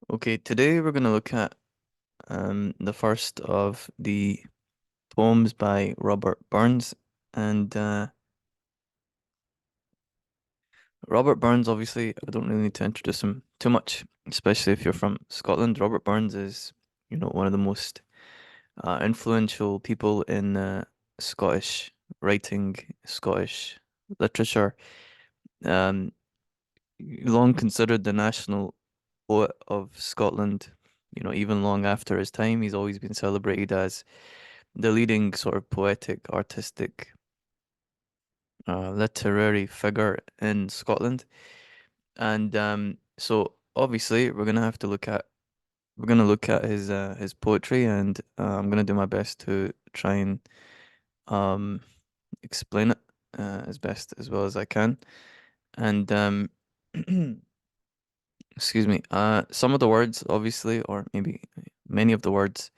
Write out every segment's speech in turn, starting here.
Okay, today we're going to look at the first of the poems by Robert Burns. And Robert Burns, obviously, I don't really need to introduce him too much, especially if you're from Scotland. Robert Burns is, one of the most influential people in Scottish writing, Scottish literature. Um, long considered the national poet of Scotland. Even long after his time, he's always been celebrated as the leading sort of poetic, artistic, literary figure in Scotland. And so obviously we're gonna look at his poetry, and I'm gonna do my best to try and um explain it as best as well as I can. And excuse me, some of the words obviously, or maybe many of the words,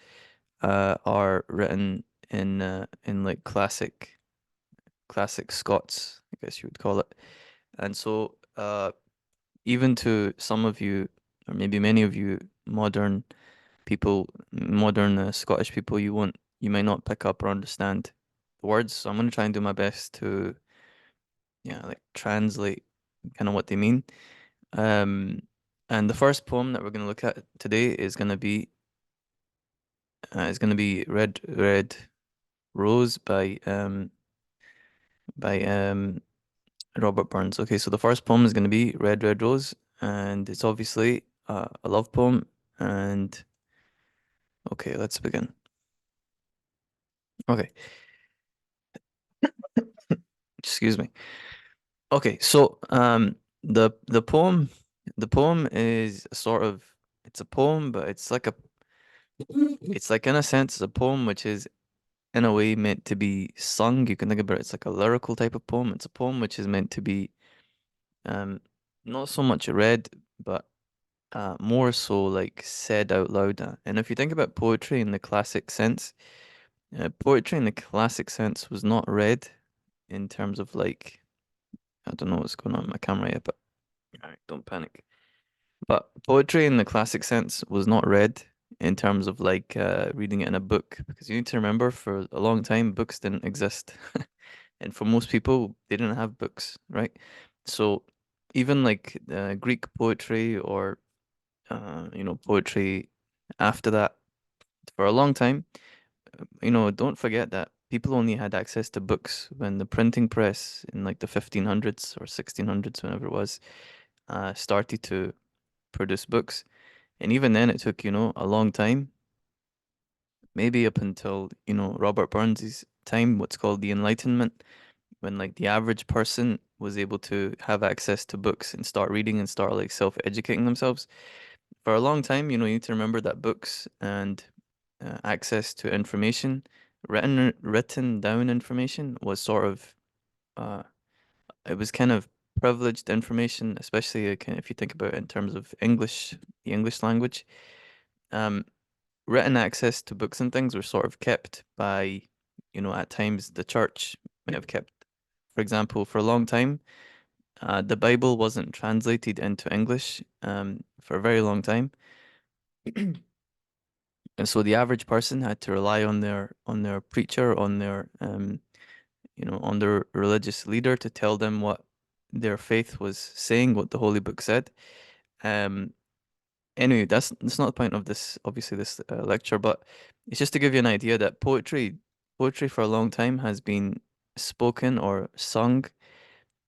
are written in like classic Scots, I guess you would call it. And so, even to some of you, or maybe many of you, modern people, modern Scottish people, you might not pick up or understand the words. So I'm gonna try and do my best to, yeah, like translate kind of what they mean. Um, and the first poem that we're gonna look at today is gonna be Red Rose by Robert Burns. Okay, so the first poem is going to be Red Rose, and it's obviously a love poem. And okay, let's begin. Okay, excuse me. Okay, so the poem is sort of, it's a poem, but it's like in a sense a poem which is in a way meant to be sung. You can think about it, it's like a lyrical type of poem. It's a poem which is meant to be um not so much read, but more so like said out loud. And if you think about poetry in the classic sense, poetry in the classic sense was not read in terms of like, I don't know what's going on with my camera here, but alright, don't panic. But poetry in the classic sense was not read in terms of like reading it in a book, because you need to remember for a long time books didn't exist. And for most people, they didn't have books, right? So even like Greek poetry or poetry after that, for a long time, don't forget that people only had access to books when the printing press in like the 1500s or 1600s, whenever it was, started to produce books. And even then, it took, a long time, maybe up until, Robert Burns's time, what's called the Enlightenment, when like the average person was able to have access to books and start reading and start like self-educating themselves. For a long time, you need to remember that books and access to information, written down information was sort of uh, it was kind of privileged information, especially if you think about it in terms of English, the English language. Um, Written access to books and things were sort of kept by, at times the church may have kept. For example, for a long time, the Bible wasn't translated into English for a very long time. And so the average person had to rely on their preacher, on their religious leader to tell them what their faith was saying, what the Holy Book said. Um, anyway, that's not the point of this, obviously, this lecture, but it's just to give you an idea that poetry for a long time has been spoken or sung,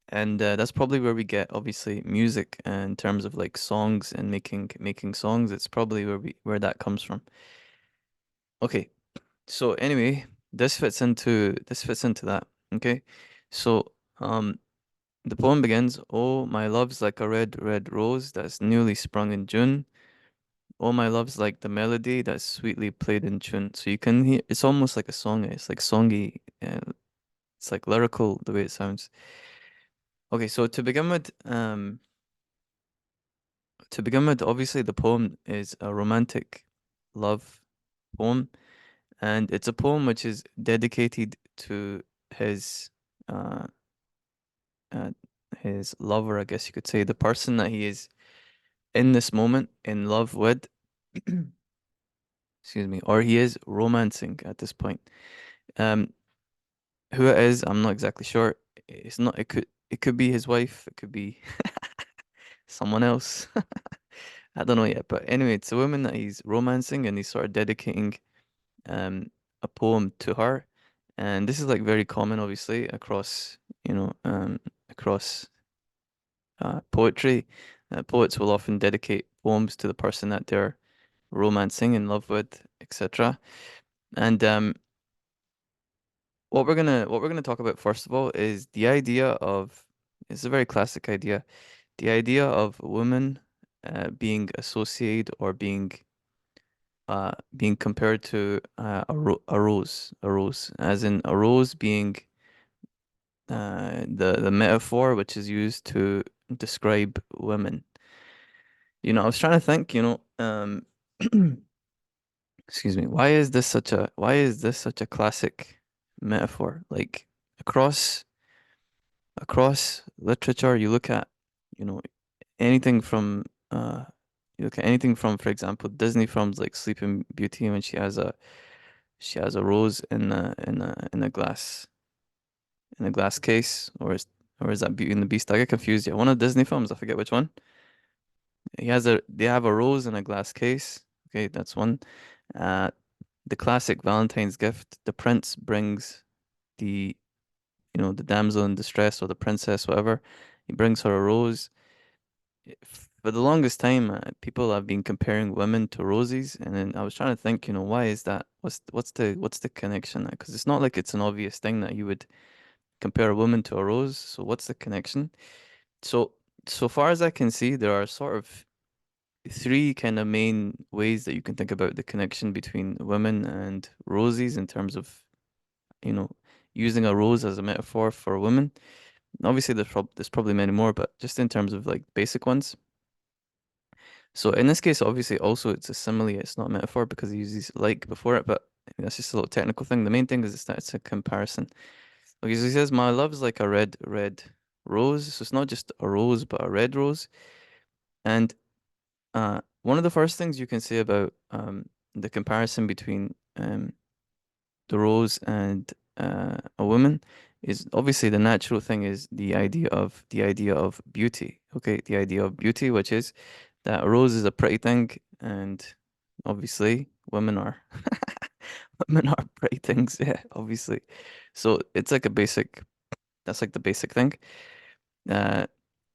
and that's probably where we get obviously music in terms of like songs and making songs. It's probably where that comes from. Okay, so anyway, this fits into that. Okay, so the poem begins, "Oh, my love's like a red rose that's newly sprung in June. Oh, my love's like the melody that's sweetly played in tune." So you can hear it's almost like a song. It's like songy. It's like lyrical the way it sounds. Okay, so to begin with, obviously the poem is a romantic love poem, and it's a poem which is dedicated to his uh, uh his lover, I guess you could say, the person that he is in this moment in love with, excuse me, or he is romancing at this point. Um, who it is, I'm not exactly sure. It's not. It could be his wife. It could be someone else. I don't know yet. But anyway, it's a woman that he's romancing, and he's sort of dedicating um a poem to her. And this is like very common, obviously, across across poetry. Poets will often dedicate poems to the person that they're romancing, in love with, etc. And what we're gonna talk about first of all is the idea of it's a very classic idea, the idea of women being associated or being compared to a rose, as in a rose being the metaphor which is used to describe women. I was trying to think, excuse me, why is this such a classic metaphor? Like across across literature, you know, anything from you look at anything from, for example, Disney films like Sleeping Beauty when she has a rose in a glass case, or is that Beauty and the Beast? I get confused. Yeah, one of the Disney films, I forget which one. They have a rose in a glass case. Okay, that's one. Uh, the classic Valentine's gift. The prince brings the the damsel in distress or the princess, whatever. He brings her a rose. For the longest time, people have been comparing women to roses, and then I was trying to think, why is that? What's the connection? Because it's not like it's an obvious thing that you would compare a woman to a rose. So what's the connection? So so far as I can see, there are sort of three kind of main ways that you can think about the connection between women and roses in terms of, you know, using a rose as a metaphor for a woman. Obviously, there's probably many more, but just in terms of like basic ones. So in this case, obviously, also it's a simile. It's not a metaphor because he uses like before it, but that's just a little technical thing. The main thing is that it's a comparison. Okay, so he says, "My love's like a red, red rose." So it's not just a rose, but a red rose. And one of the first things you can say about the comparison between the rose and a woman is obviously the natural thing is the idea of beauty. Okay, the idea of beauty, which is that a rose is a pretty thing, and obviously women are women are pretty things. Yeah, obviously. So it's like a basic. That's like the basic thing. Uh,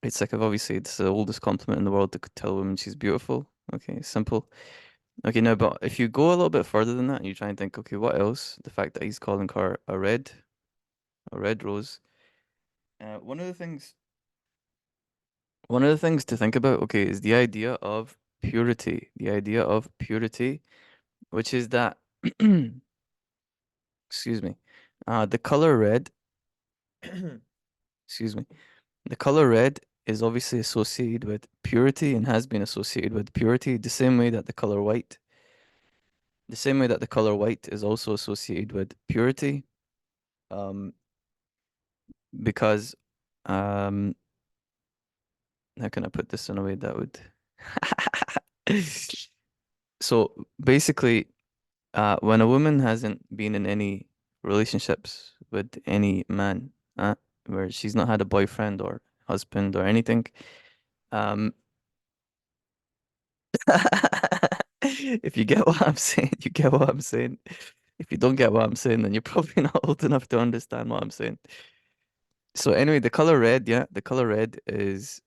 it's like obviously it's the oldest compliment in the world to tell a woman she's beautiful. Okay, simple. Okay, no, but if you go a little bit further than that and you try and think, okay, what else? The fact that he's calling her a red rose. Uh, one of the things, one of the things to think about, okay, is the idea of purity. The idea of purity, which is that, excuse me, the color red, excuse me, the color red is obviously associated with purity and has been associated with purity, the same way that the color white is also associated with purity. Um, because um how can I put this in a way that would so basically when a woman hasn't been in any relationships with any man, where she's not had a boyfriend or husband or anything, um if you get what I'm saying, you get what I'm saying. If you don't get what I'm saying, then you're probably not old enough to understand what I'm saying. So anyway, the color red, yeah, the color red is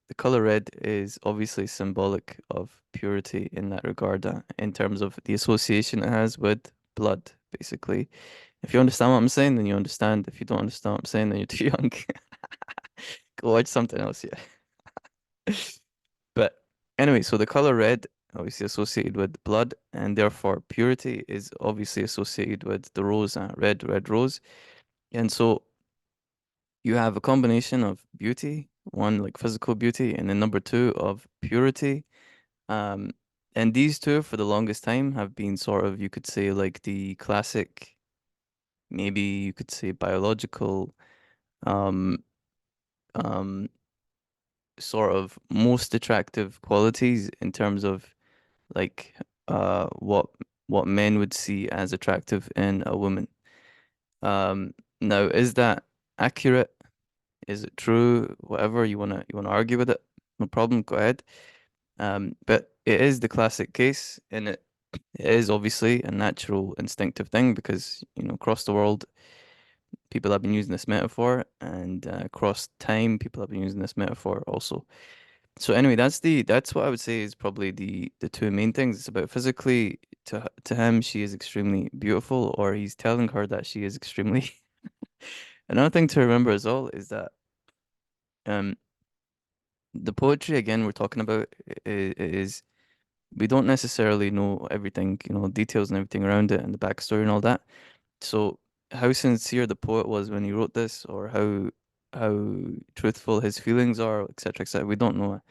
obviously symbolic of purity in that regard, in terms of the association it has with blood, basically. If you understand what I'm saying, then you understand. If you don't understand what I'm saying, then you're too young. Go watch something else, yeah. But anyway, so the color red obviously associated with blood, and therefore purity is obviously associated with the rose, red, red rose. And so you have a combination of beauty, one like physical beauty, and then number two of purity. Um, and these two, for the longest time, have been sort of, you could say, like the classic, maybe you could say biological, um, um, sort of most attractive qualities in terms of like what men would see as attractive in a woman. Now is that accurate? Is it true? Whatever you wanna argue with it, no problem, go ahead. But it is the classic case, and it is obviously a natural instinctive thing because, across the world, people have been using this metaphor, and across time, people have been using this metaphor also. So anyway, that's what I would say is probably the two main things. It's about physically to him, she is extremely beautiful, or he's telling her that she is extremely. Another thing to remember as well is that um the poetry again we're talking about is we don't necessarily know everything, details and everything around it and the backstory and all that. So how sincere the poet was when he wrote this, or how truthful his feelings are, etc., etc., we don't know.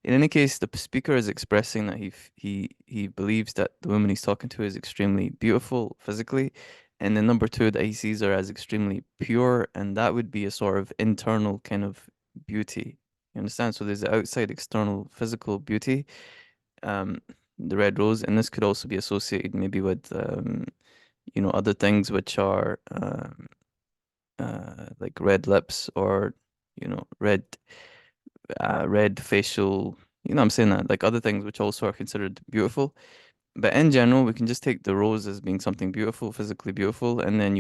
In any case, the speaker is expressing that he believes that the woman he's talking to is extremely beautiful physically, and then number two, that he sees her as extremely pure, and that would be a sort of internal kind of beauty. You understand? So there's the outside external physical beauty, um, the red rose, and this could also be associated maybe with other things which are like red lips, or red red facial, I'm saying that, like other things which also are considered beautiful. But in general, we can just take the rose as being something beautiful, physically beautiful, and then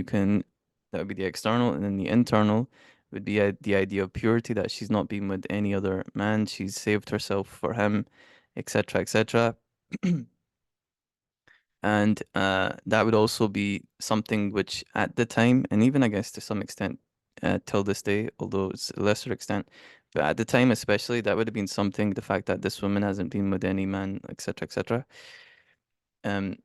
that would be the external, and then the internal would be the idea of purity, that she's not been with any other man, she's saved herself for him, etc., etc. And that would also be something which at the time, and even I guess to some extent till this day, although it's a lesser extent, but at the time especially, that would have been something, the fact that this woman hasn't been with any man, etc., etc. Um,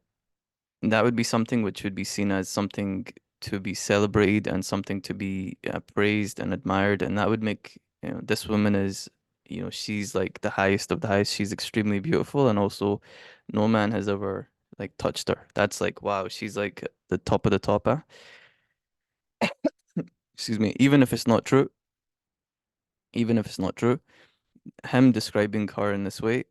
that would be something which would be seen as something to be celebrated and something to be praised and admired, and that would make, this woman is, she's like the highest of the highest. She's extremely beautiful, and also no man has ever like touched her. That's like, wow, she's like the top of the top, huh? Excuse me. Even if it's not true, him describing her in this way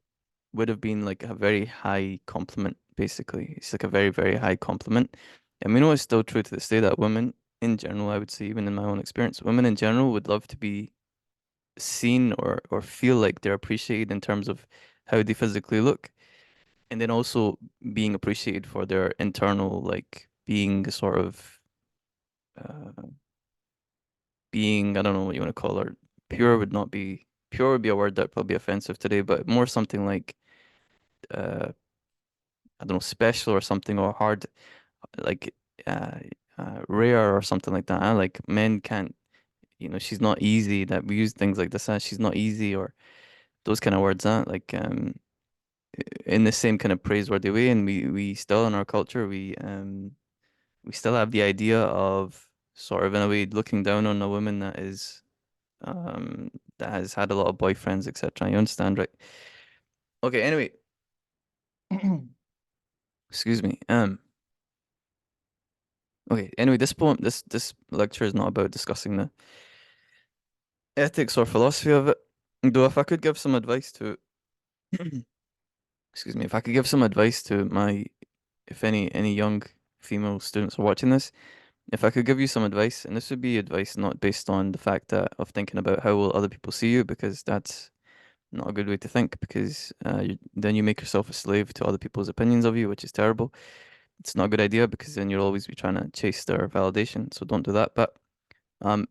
would have been like a very high compliment, basically. It's like a very, very high compliment. And we know it's still true to this day that women in general, I would say, even in my own experience, women in general would love to be seen, or feel like they're appreciated in terms of how they physically look. And then also being appreciated for their internal, like being sort of uh, being, I don't know what you want to call her. Pure would be a word that probably offensive today, but more something like uh I don't know, special or something, or hard, like uh, rare or something like that. Like men can't, she's not easy. That we use things like this. She's not easy, or those kind of words. Like in the same kind of praiseworthy way. And we still in our culture, we still have the idea of sort of in a way looking down on a woman that has had a lot of boyfriends, etc. You understand, right? Okay. Anyway, excuse me. Okay. Anyway, this lecture is not about discussing the ethics or philosophy of it. Though, if I could give some advice to, excuse me, if I could give some advice to if any young female students are watching this, if I could give you some advice, and this would be advice not based on the fact that of thinking about how will other people see you, because that's not a good way to think, because then you make yourself a slave to other people's opinions of you, which is terrible. It's not a good idea, because then you'll always be trying to chase their validation. So don't do that. But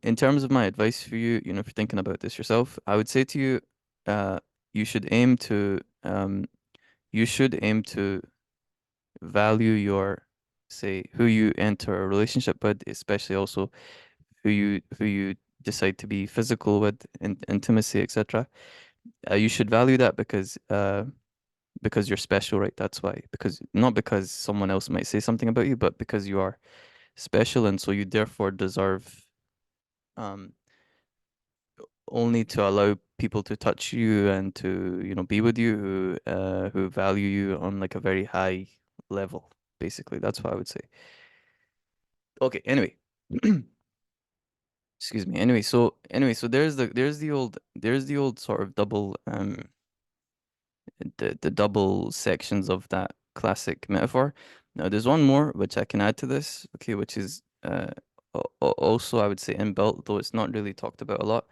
in terms of my advice for you, if you're thinking about this yourself, I would say to you, uh, you should aim to um, you should aim to value say, who you enter a relationship with, especially also who you decide to be physical with, in intimacy, etc. You should value that because you're special, right? That's why. Because not because someone else might say something about you, but because you are special, and so you therefore deserve um only to allow people to touch you and to, be with you who value you on like a very high level. Basically, that's what I would say. Okay, anyway. Excuse me. Anyway, so there's the old sort of double the double sections of that classic metaphor. Now there's one more which I can add to this, okay, which is also I would say inbuilt, though it's not really talked about a lot,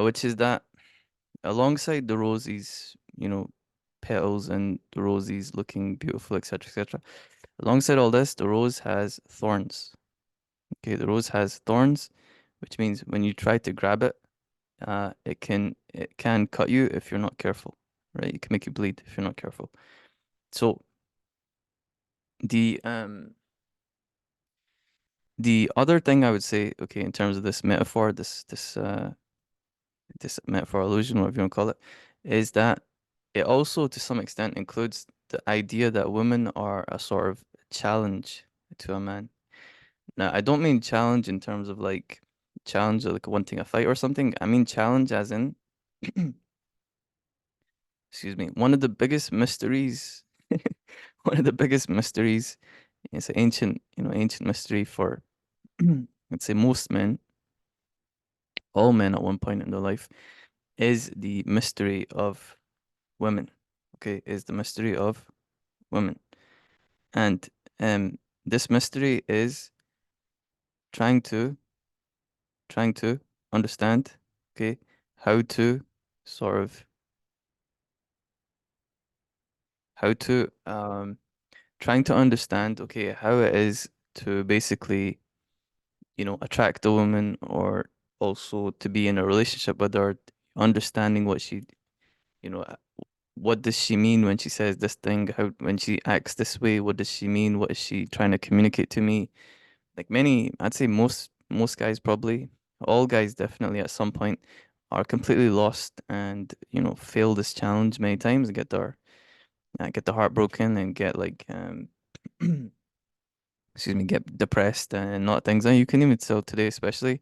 which is that alongside the roses, petals and the roses looking beautiful, etc., etc. Alongside all this, the rose has thorns. Okay, the rose has thorns, which means when you try to grab it, it can cut you if you're not careful, right? It can make you bleed if you're not careful. So the um the other thing I would say, okay, in terms of this metaphor, this metaphor illusion, whatever you want to call it, is that it also to some extent includes the idea that women are a sort of challenge to a man. Now, I don't mean challenge in terms of like challenge or like wanting a fight or something. I mean challenge as in, excuse me, one of the biggest mysteries, one of the biggest mysteries, it's an ancient mystery for, let's say most men, all men at one point in their life, is the mystery of women. Okay, is the mystery of women. And this mystery is trying to trying to understand, okay, how to sort of how to trying to understand, okay, how it is to basically, attract a woman or also to be in a relationship with her, understanding what she, you know, what does she mean when she says this thing? How when she acts this way, what does she mean? What is she trying to communicate to me? Like I'd say most guys probably, all guys definitely at some point are completely lost and, fail this challenge many times and get their heart broken and get like excuse me, get depressed and not things. And you can even tell today, especially,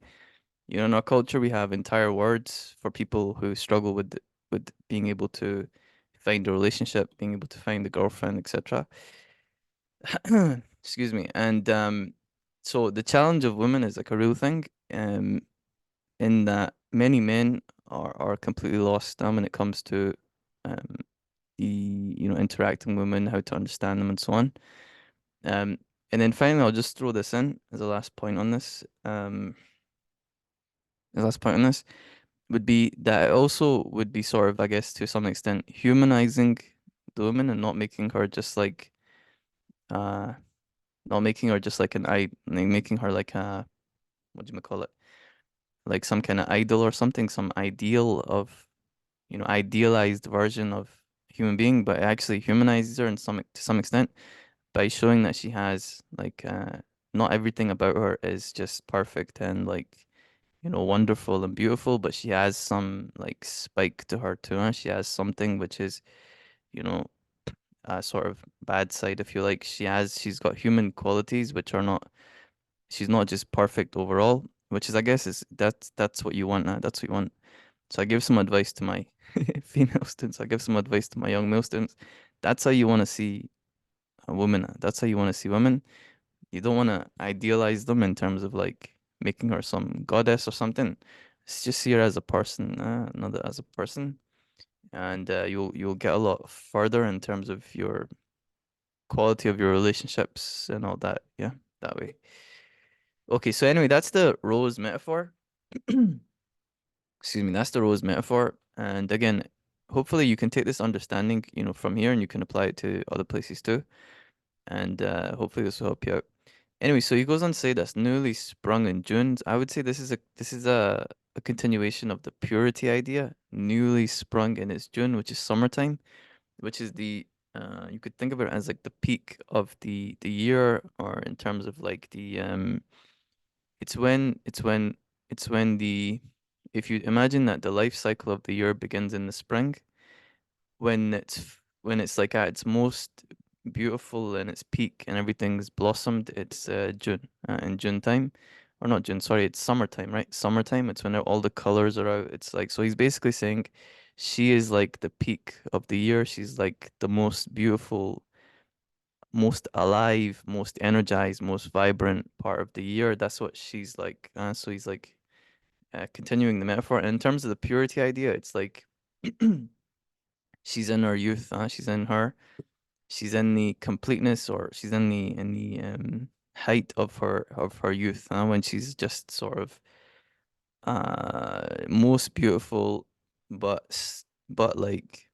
in our culture, we have entire words for people who struggle with being able to find a relationship, being able to find a girlfriend, etc. Excuse me. And so the challenge of women is like a real thing, in that many men are completely lost when it comes to um the interacting with women, how to understand them, and so on. Um, and then finally, I'll just throw this in as a last point on this. The last point on this would be that it also would be sort of, I guess, to some extent, humanizing the woman and not making her just like, uh, not making her just like like making her like a, what do you call it? Like some kind of idol or something, some ideal of, idealized version of human being, but it actually humanizes her in to some extent by showing that she has like, not everything about her is just perfect and like, wonderful and beautiful, but she has some like spike to her too. She has something which is, you know, a sort of bad side, if you like. She's got human qualities which are not, she's not just perfect overall, which is, I guess, that's what you want. That's what you want. So I give some advice to my female students. I give some advice to my young male students. That's how you want to see a woman. That's how you want to see women. You don't want to idealize them in terms of like making her some goddess or something. Just see her as a person, another as a person, and you'll get a lot further in terms of your quality of your relationships and all that. Yeah, that way. Okay, so anyway, that's the rose metaphor. Excuse me, that's the rose metaphor. And again, hopefully you can take this understanding, from here and you can apply it to other places too. And hopefully this will help you out. Anyway, so he goes on to say that's newly sprung in June. I would say this is a continuation of the purity idea, newly sprung in its June, which is summertime, which is the you could think of it as like the peak of the year, or in terms of like the it's when the if you imagine that the life cycle of the year begins in the spring, when it's like at its most beautiful and its peak and everything's blossomed, it's June, in June time, or not June, sorry, it's summertime, right? Summertime, it's when all the colors are out. It's like, so he's basically saying she is like the peak of the year. She's like the most beautiful, most alive, most energized, most vibrant part of the year. That's what she's like. So he's like, continuing the metaphor. And in terms of the purity idea, it's like she's in her youth, she's in the completeness, or she's in the height of her youth, when she's just sort of most beautiful, but like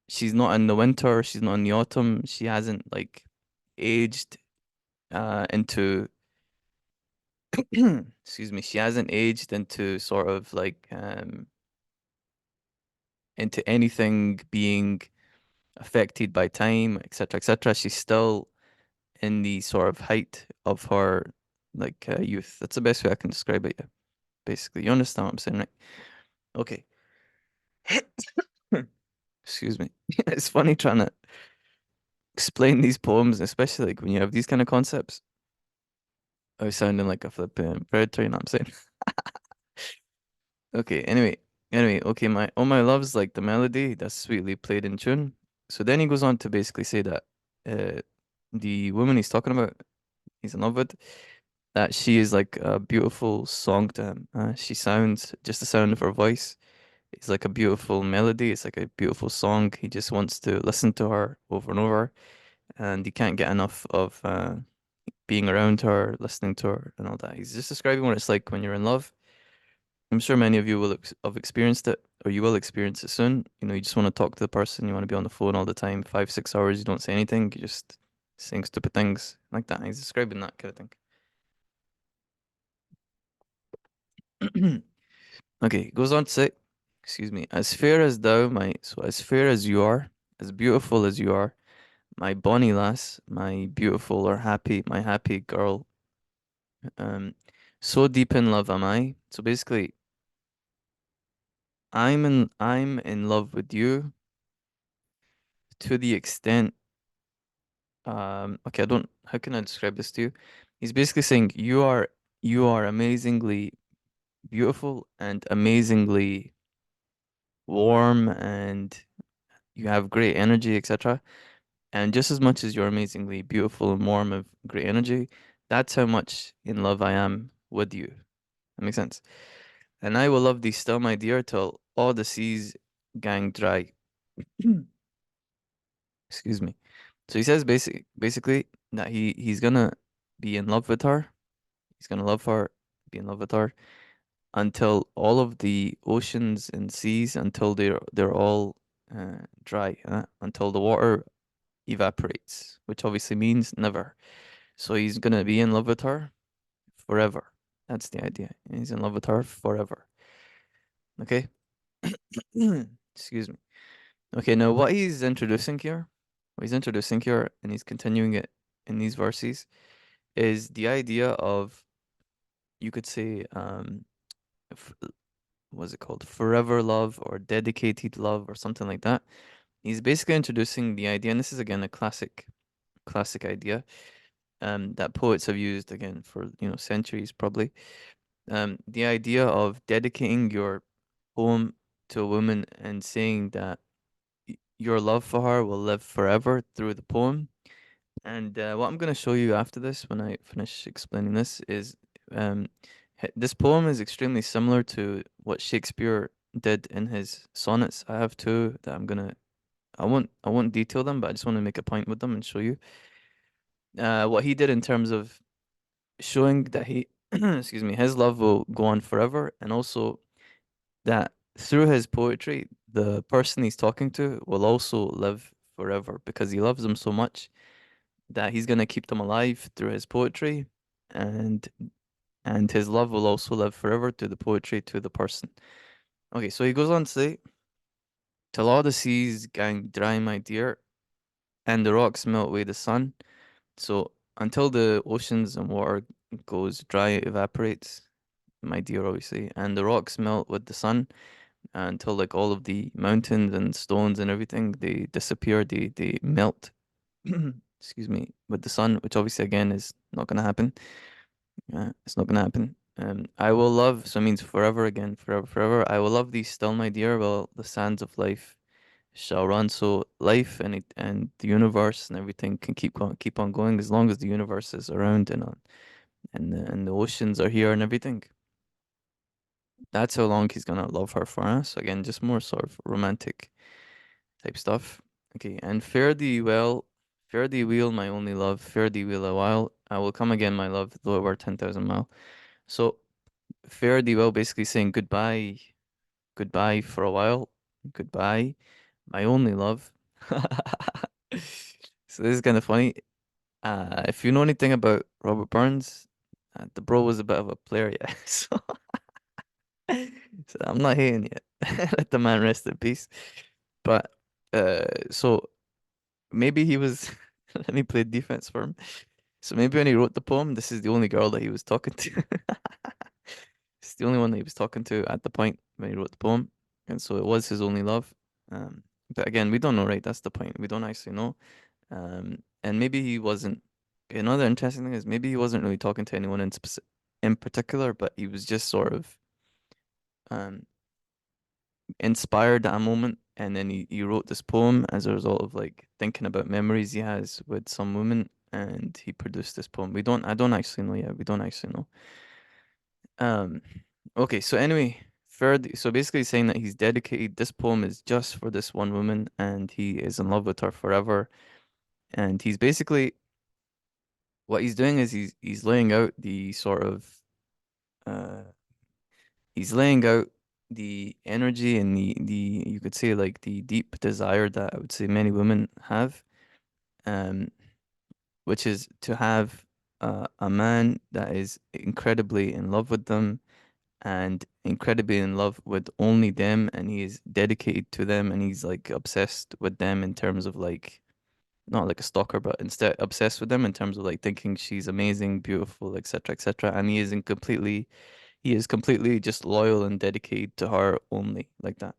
she's not in the winter, she's not in the autumn, she hasn't like aged into excuse me, she hasn't aged into sort of like into anything being affected by time, etc., etc. She's still in the sort of height of her like youth. That's the best way I can describe it. Yeah, basically, you understand what I'm saying, right? Okay. Excuse me. It's funny trying to explain these poems, especially like when you have these kind of concepts. I was sounding like a flipping predator, you know what I'm saying? Okay, anyway, okay, my Oh My Love's like the melody that's sweetly played in tune. So then he goes on to basically say that uh the woman he's talking about, he's in love with, that she is like a beautiful song to him. She sounds, just the sound of her voice, it's like a beautiful melody. It's like a beautiful song. He just wants to listen to her over and over, and he can't get enough of being around her, listening to her, and all that. He's just describing what it's like when you're in love. I'm sure many of you will have experienced it, or you will experience it soon. You know, you just want to talk to the person, you want to be on the phone all the time, 5, 6 hours, you don't say anything, you just saying stupid things like that. He's describing that kind of thing. Okay, he goes on to say, excuse me, as fair as thou, as fair as you are, as beautiful as you are, my bonny lass, my beautiful or happy, my happy girl, um, so deep in love am I. So basically, I'm in love with you to the extent, okay, I don't, how can I describe this to you? He's basically saying you are amazingly beautiful and amazingly warm, and you have great energy, etc. And just as much as you're amazingly beautiful and warm of great energy, that's how much in love I am with you. That makes sense. And I will love thee still, my dear, till all the seas gang dry. Excuse me. So he says basically that he's gonna be in love with her. He's gonna love her, be in love with her until all of the oceans and seas, until they're all dry, until the water evaporates, which obviously means never. So he's gonna be in love with her forever. That's the idea. He's in love with her forever. Okay? Excuse me. Okay, now what he's introducing here, and he's continuing it in these verses, is the idea of, you could say, f what's it called? Forever love or dedicated love or something like that. He's basically introducing the idea, and this is again a classic idea, that poets have used again for, centuries probably. The idea of dedicating your poem to a woman and saying that your love for her will live forever through the poem. And what I'm going to show you after this, when I finish explaining this, is um, this poem is extremely similar to what Shakespeare did in his sonnets. I have two that I won't detail them, but I just want to make a point with them and show you what he did in terms of showing that excuse me, his love will go on forever, and also that through his poetry, the person he's talking to will also live forever because he loves them so much that he's gonna keep them alive through his poetry, and his love will also live forever through the poetry to the person. Okay, so he goes on to say, "Till all the seas gang dry, my dear, and the rocks melt away the sun." So until the oceans and water goes dry, evaporates, my dear, obviously, and the rocks melt with the sun, until like all of the mountains and stones and everything, they disappear, they melt. Excuse me, with the sun, which obviously again is not gonna happen. It's not gonna happen. I will love, so it means forever again, forever, forever. I will love thee still, my dear, while the sands of life shall run. So life and the universe and everything can keep on going as long as the universe is around, and the oceans are here and everything. That's how long he's gonna love her for us. Again, just more sort of romantic type stuff. Okay, and fare thee well, my only love, fare thee well a while. I will come again, my love, though it were 10,000 mile. So fare thee well, basically saying goodbye, goodbye for a while, goodbye, my only love. So this is kind of funny. If you know anything about Robert Burns, the bro was a bit of a player, yeah. So I'm not hating yet. Let the man rest in peace. But so maybe he was. Let me play defense for him. So maybe when he wrote the poem, this is the only girl that he was talking to. It's the only one that he was talking to at the point when he wrote the poem, and so it was his only love. But again, we don't know, right? That's the point. We don't actually know. And maybe he wasn't. Another interesting thing is maybe he wasn't really talking to anyone in particular, but he was just sort of um inspired at a moment, and then he wrote this poem as a result of like thinking about memories he has with some woman, and he produced this poem. I don't actually know yet. We don't actually know. Um, okay, so anyway, third, so basically saying that he's dedicated, this poem is just for this one woman, and he is in love with her forever. And he's basically, what he's doing is he's laying out the sort of, uh, he's laying out the energy and the you could say like the deep desire that I would say many women have, um, which is to have a man that is incredibly in love with them and incredibly in love with only them, and he is dedicated to them, and he's like obsessed with them in terms of like not like a stalker, but instead obsessed with them in terms of like thinking she's amazing, beautiful, etc., etc. And he is completely just loyal and dedicated to her only like that.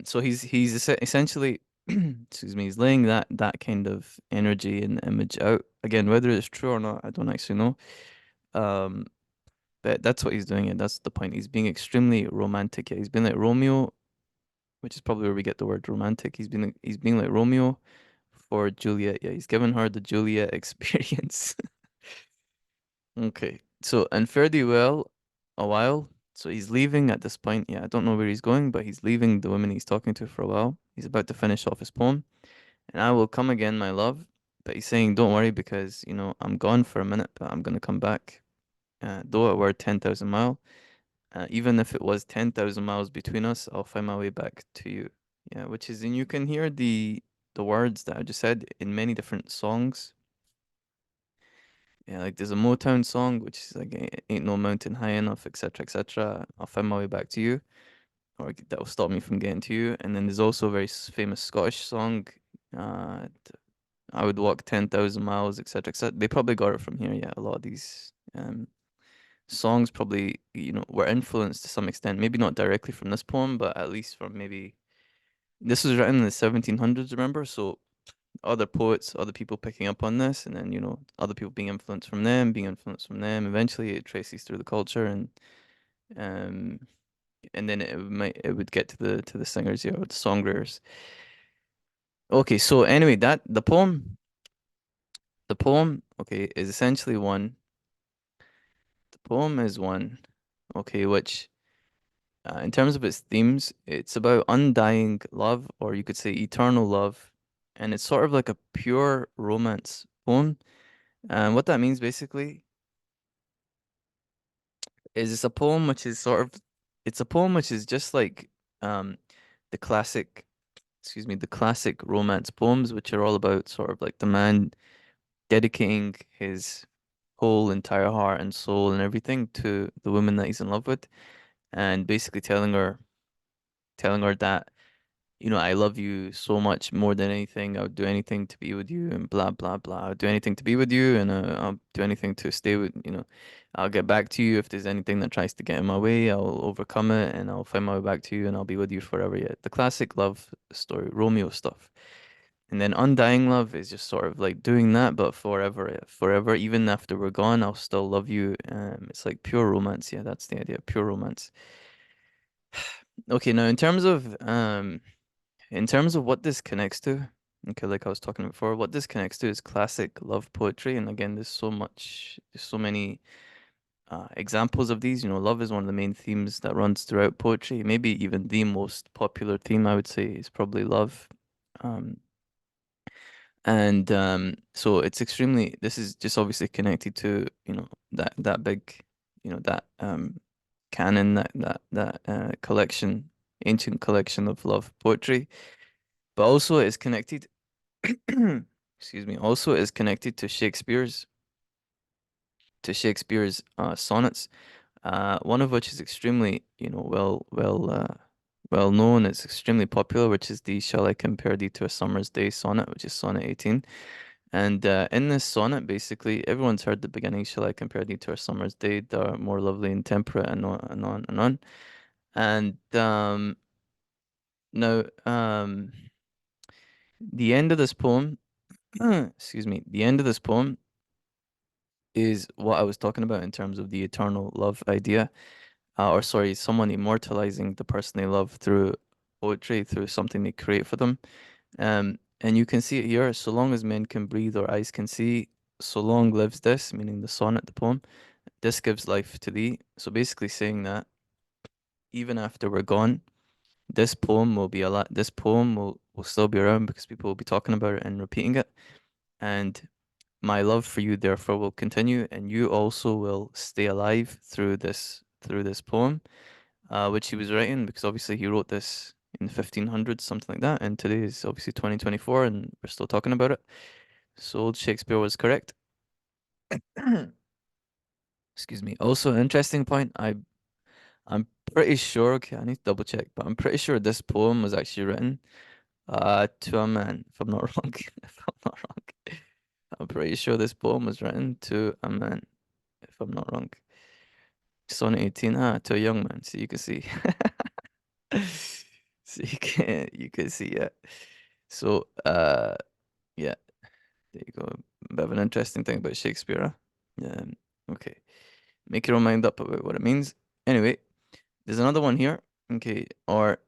So essentially, excuse me, he's laying that kind of energy and image out. Again, whether it's true or not, I don't actually know. Um, but that's what he's doing, and that's the point. He's being extremely romantic. Yeah, he's been like Romeo, which is probably where we get the word romantic. He's being like Romeo for Juliet. Yeah, he's given her the Juliet experience. Okay. So and fare thee well a while. So he's leaving at this point. Yeah, I don't know where he's going, but he's leaving the woman he's talking to for a while. He's about to finish off his poem. And I will come again, my love. But he's saying, don't worry because, I'm gone for a minute, but I'm gonna come back. Though it were 10,000 mile. Even if it was 10,000 miles between us, I'll find my way back to you. Yeah, which is, and you can hear the words that I just said in many different songs. Yeah, like there's a Motown song which is like Ain't No Mountain High Enough, etc., etc. I'll find my way back to you, or that will stop me from getting to you. And then there's also a very famous Scottish song, I would walk 10,000 miles, etc., etc. They probably got it from here. Yeah, a lot of these songs probably, were influenced to some extent. Maybe not directly from this poem, but at least from maybe this was written in the 1700s, remember? So other poets, other people picking up on this, and then other people being influenced from them, being influenced from them. Eventually, it traces through the culture, um, and then it would get to the singers, or the songwriters. Okay, so anyway, the poem, okay, is essentially one. The poem is one, okay, which in terms of its themes, it's about undying love, or you could say eternal love, and it's sort of like a pure romance poem. And what that means basically is it's a poem which is just like um the classic, excuse me, the classic romance poems, which are all about sort of like the man dedicating his whole entire heart and soul and everything to the woman that he's in love with, and basically telling her that I love you so much more than anything. I would do anything to be with you and blah, blah, blah. I would do anything to be with you and I'll do anything to stay with. I'll get back to you if there's anything that tries to get in my way. I'll overcome it and I'll find my way back to you and I'll be with you forever. Yeah, the classic love story, Romeo stuff. And then undying love is just sort of like doing that, but forever, yeah, forever. Even after we're gone, I'll still love you. It's like pure romance. Yeah, that's the idea, pure romance. Okay, now in terms of what this connects to, okay, like I was talking before, what this connects to is classic love poetry. And again, there's so many. examples of these. You know, love is one of the main themes that runs throughout poetry. Maybe even the most popular theme, I would say, is probably love. Um, and so it's extremely, this is just obviously connected to, you know, that big, you know, that canon, that collection, ancient collection of love poetry. But also it's connected, excuse me, also is connected to Shakespeare's sonnets. One of which is extremely, you know, well known. It's extremely popular, which is the "Shall I compare thee to a summer's day" sonnet, which is sonnet 18. And in this sonnet, basically, everyone's heard the beginning, "Shall I compare thee to a summer's day, thou art more lovely and temperate," and on and on and on. And now, the end of this poem, excuse me, the end of this poem is what I was talking about in terms of the eternal love idea. Or sorry, someone immortalizing the person they love through poetry, through something they create for them. And you can see it here. So long as men can breathe or eyes can see, so long lives this, meaning the sonnet, the poem. This gives life to thee. So basically saying that even after we're gone, this poem will be a lot. This poem will still be around because people will be talking about it and repeating it. And my love for you therefore will continue, and you also will stay alive through this poem, which he was writing because obviously he wrote this in the 1500s, something like that. And today is obviously 2024, and we're still talking about it. So old Shakespeare was correct. Excuse me. Also, an interesting point. I'm pretty sure. Okay, I need to double check, but I'm pretty sure this poem was actually written to a man, if I'm not wrong. If I'm not wrong. I'm pretty sure this poem was written to a man, if I'm not wrong. Sonnet 18, to a young man, so you can see. So you can see, yeah. So yeah, there you go. Bit of an interesting thing about Shakespeare. Um, okay. Make your own mind up about what it means. Anyway, there's another one here. Okay, or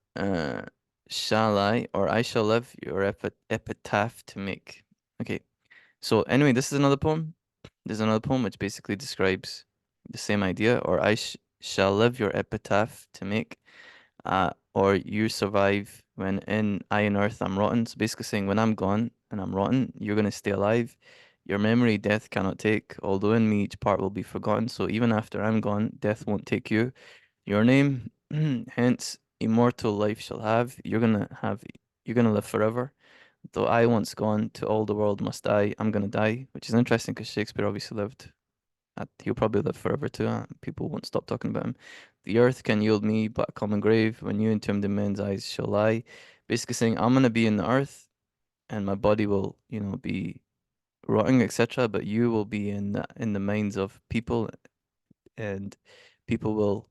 shall I or I shall live your epitaph to make. Okay. So anyway, this is another poem. There's another poem which basically describes the same idea, or I shall live your epitaph to make, or you survive when in I in earth I'm rotten. So basically saying when I'm gone and I'm rotten, you're gonna stay alive. Your memory death cannot take, although in me each part will be forgotten. So even after I'm gone, death won't take you. Your name, hence immortal life shall have. You're gonna live forever. Though I once gone, to all the world must die. I'm gonna die, which is interesting because Shakespeare obviously lived he'll probably live forever too. People won't stop talking about him. The earth can yield me but a common grave. When you entombed in men's eyes shall lie. Basically saying I'm gonna be in the earth and my body will, you know, be rotting, etc. But you will be in the minds of people, and people will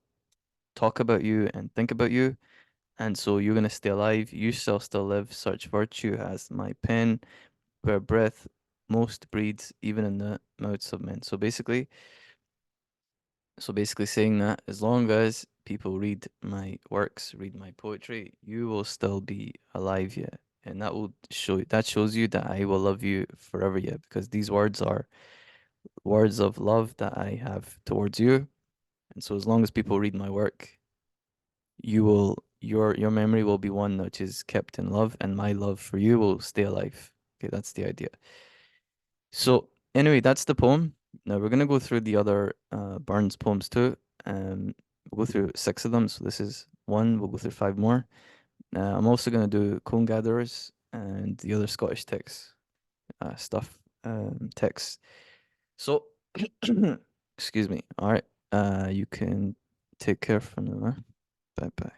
talk about you and think about you. And so you're gonna stay alive. You shall still live. Such virtue has my pen, where breath most breeds, even in the mouths of men. So basically saying that as long as people read my works, read my poetry, you will still be alive yet. And that shows you that I will love you forever yet, because these words are words of love that I have towards you. And so as long as people read my work, your memory will be one which is kept in love, and my love for you will stay alive. Okay, that's the idea. So anyway, that's the poem. Now we're gonna go through the other Burns poems too. We'll go through six of them. So this is one. We'll go through five more. I'm also gonna do Cone Gatherers and the other Scottish text stuff, texts. So excuse me. All right. You can take care for now. Bye bye.